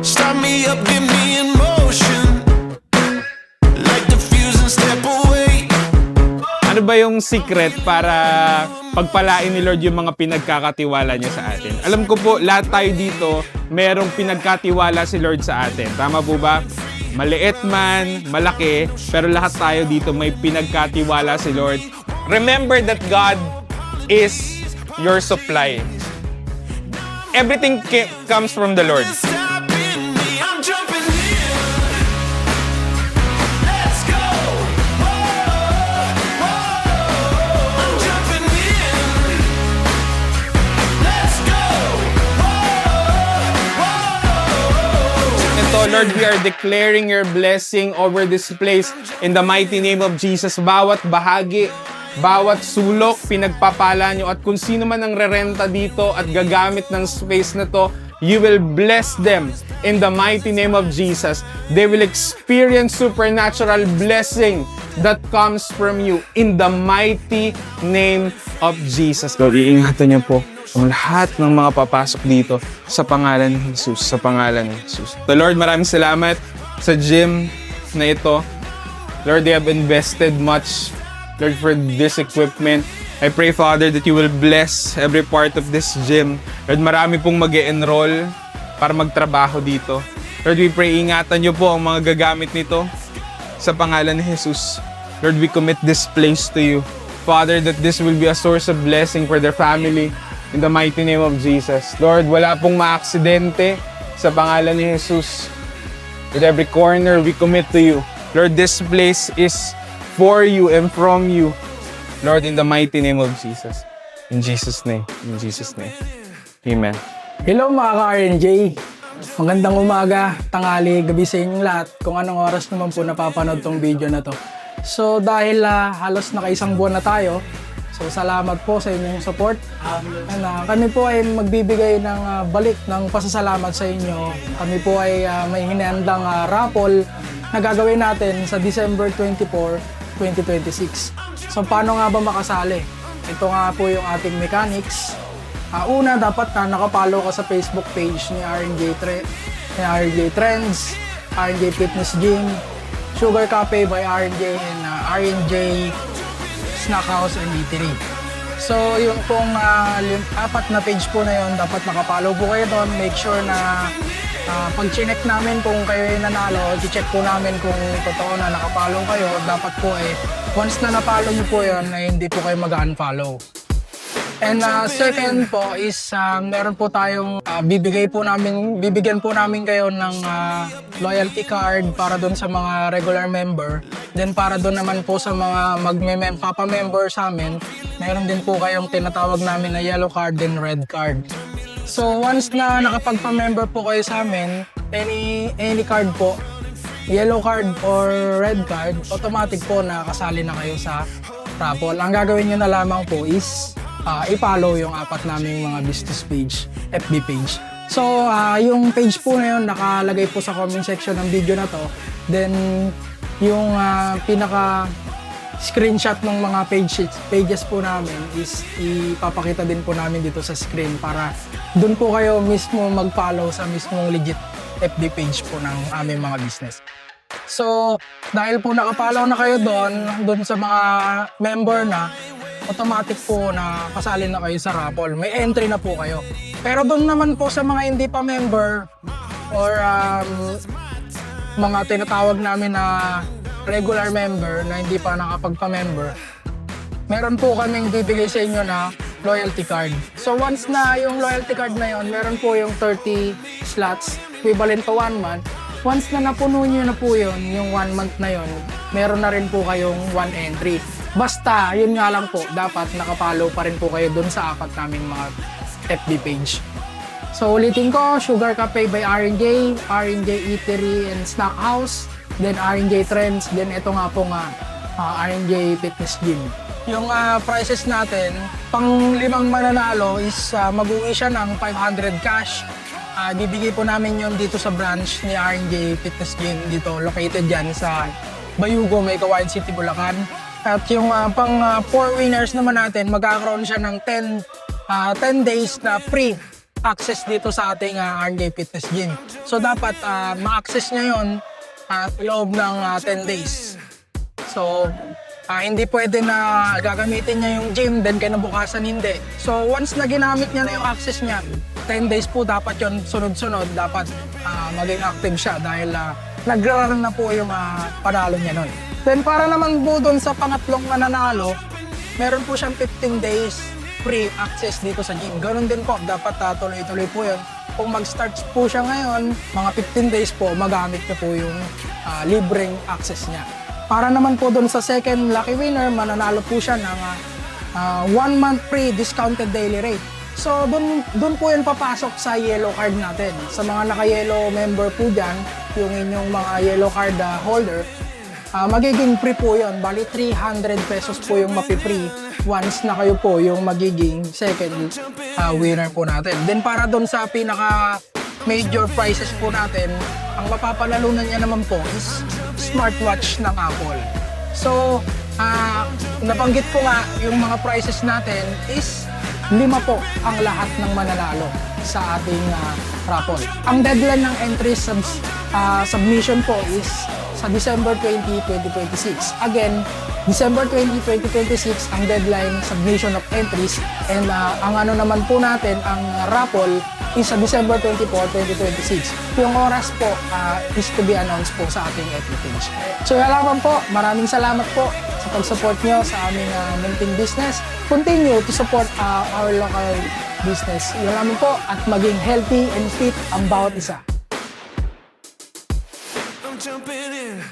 Start me up, get me in motion. Like the fuse and step away. Ano ba yung secret para pagpalain ni Lord yung mga pinagkakatiwala niya sa atin? Alam ko po, lahat tayo dito, merong pinagkatiwala si Lord sa atin. Tama po ba? Maliit man, malaki, pero lahat tayo dito may pinagkatiwala si Lord. Remember that God is your supply. Everything comes from the Lord. Stopping me, I'm jumping in. Let's go. Whoa, whoa. I'm jumping in. Let's go. Whoa, whoa. Ito, Lord, we are declaring your blessing over this place in the mighty name of Jesus. Bawat bahagi, bawat sulok, pinagpapala nyo. At kung sino man ang rerenta dito at gagamit ng space na to, you will bless them in the mighty name of Jesus. They will experience supernatural blessing that comes from you in the mighty name of Jesus. Lord, iingatan niyo po ang lahat ng mga papasok dito sa pangalan ni Jesus, sa pangalan ni Jesus. So Lord, maraming salamat sa gym na ito. Lord, they have invested much, Lord, for this equipment. I pray, Father, that you will bless every part of this gym. Lord, marami pong mag-e-enroll para magtrabaho dito. Lord, we pray, ingatan niyo po ang mga gagamit nito sa pangalan ni Jesus. Lord, we commit this place to you. Father, that this will be a source of blessing for their family in the mighty name of Jesus. Lord, wala pong maaksidente sa pangalan ni Jesus. With every corner, we commit to you. Lord, this place is for you and from you. Lord, in the mighty name of Jesus. In Jesus' name. In Jesus' name. Amen. Hello mga ka-RNJ! Magandang umaga, tanghali, gabi sa inyong lahat kung anong oras naman po napapanood tong video na to. So dahil halos nakaisang buwan na tayo, so salamat po sa inyong support. Kami po ay magbibigay ng balik ng pasasalamat sa inyo. Kami po ay may hinandang raffle na gagawin natin sa December 24, 2026. So paano nga ba makasali? Ito nga po yung ating mechanics. Una, dapat nakapollow ka sa Facebook page ni RNJ Trends, RNJ Fitness Gym, Sugar Cafe by RNJ, and RNJ Snack House and Eatery. So yung pong apat na page po na yun, dapat nakapollow po kayo doon. Make sure na pag chinek namin kung kayo ay nanalo, i-check po namin kung totoo na nakapollow kayo. Dapat po once na napollow nyo po yun, hindi po kayo mag-unfollow. And second po is meron po tayong bibigyan po namin kayo ng loyalty card para doon sa mga regular member. Then para doon naman po sa mga papa-member sa amin, meron din po kayong tinatawag namin na yellow card and red card. So once na nakapagpa-member po kayo sa amin, any card po, yellow card or red card, automatic po na kasali na kayo sa raffle. Ang gagawin nyo na lamang po is i-follow yung apat naming mga business page, FB page. So yung page po na yun nakalagay po sa comment section ng video na to. Then yung pinaka screenshot ng mga pages po namin is ipapakita din po namin dito sa screen para doon po kayo mismo mag-follow sa mismong legit FB page po ng aming mga business. So dahil po nakapollow na kayo doon sa mga member na, automatic po na kasali na kayo sa raffle. May entry na po kayo. Pero doon naman po sa mga hindi pa member or mga tinatawag namin na regular member na hindi pa nakapagpa-member, meron po kaming bibigay sa inyo na loyalty card. So once na yung loyalty card na yon, meron po yung 30 slots equivalent to 1 month. Once na napuno nyo na po yun, yung 1 month na yon, meron na rin po kayong 1 entry. Basta, yun nga lang po, dapat nakapollow pa rin po kayo dun sa apat naming mga FB page. So ulitin ko, Sugar Cafe by RNJ, RNJ Eatery and Snack House, then RNJ Trends, then ito nga po RNJ Fitness Gym. Yung prices natin, pang 5 mananalo is mag-uwi siya ng 500 cash. Bibigay po namin yon dito sa branch ni RNJ Fitness Gym dito, located dyan sa Bayugo, May Kawayan City, Bulacan. At yung pang 4 winners naman natin, magkakaroon siya ng 10 days na free access dito sa ating RJ Fitness Gym. So dapat ma-access niya yun loob ng 10 days. So hindi pwede na gagamitin niya yung gym then kinabukasan hindi. So once na ginamit niya na yung access niya, 10 days po dapat yon sunod-sunod, dapat maging active siya dahil nag-run na po yung panalo niya nun. Then para naman po doon sa pangatlong mananalo, meron po siyang 15 days free access dito sa gym. Ganun din po, dapat tuloy-tuloy po yun. Kung mag-start po siya ngayon, mga 15 days po, magamit niya po yung libreng access niya. Para naman po doon sa second lucky winner, mananalo po siya ng 1 month free discounted daily rate. So doon po yan papasok sa yellow card natin. Sa mga naka-yellow member po dyan, yung inyong mga yellow card holder, magiging free po yun. Bali 300 pesos po yung mapi-free once na kayo po yung magiging second winner po natin. Then para doon sa pinaka major prizes po natin, ang mapapanalunan niya naman po is smartwatch ng Apple. So, nabanggit ko nga yung mga prizes natin is 5 po ang lahat ng mananalo sa ating raffle. Ang deadline ng entry submission po is sa December 20, 2026. Again, December 20, 2026 ang deadline submission of entries, and ang ano naman po natin, ang raffle is sa December 24, 2026. Yung oras po is to be announced po sa ating FB page. So yan lang po, maraming salamat po sa pag-support nyo sa aming munting business. Continue to support our local business. Yan lang po, at maging healthy and fit ang bawat isa. I'm jumping in.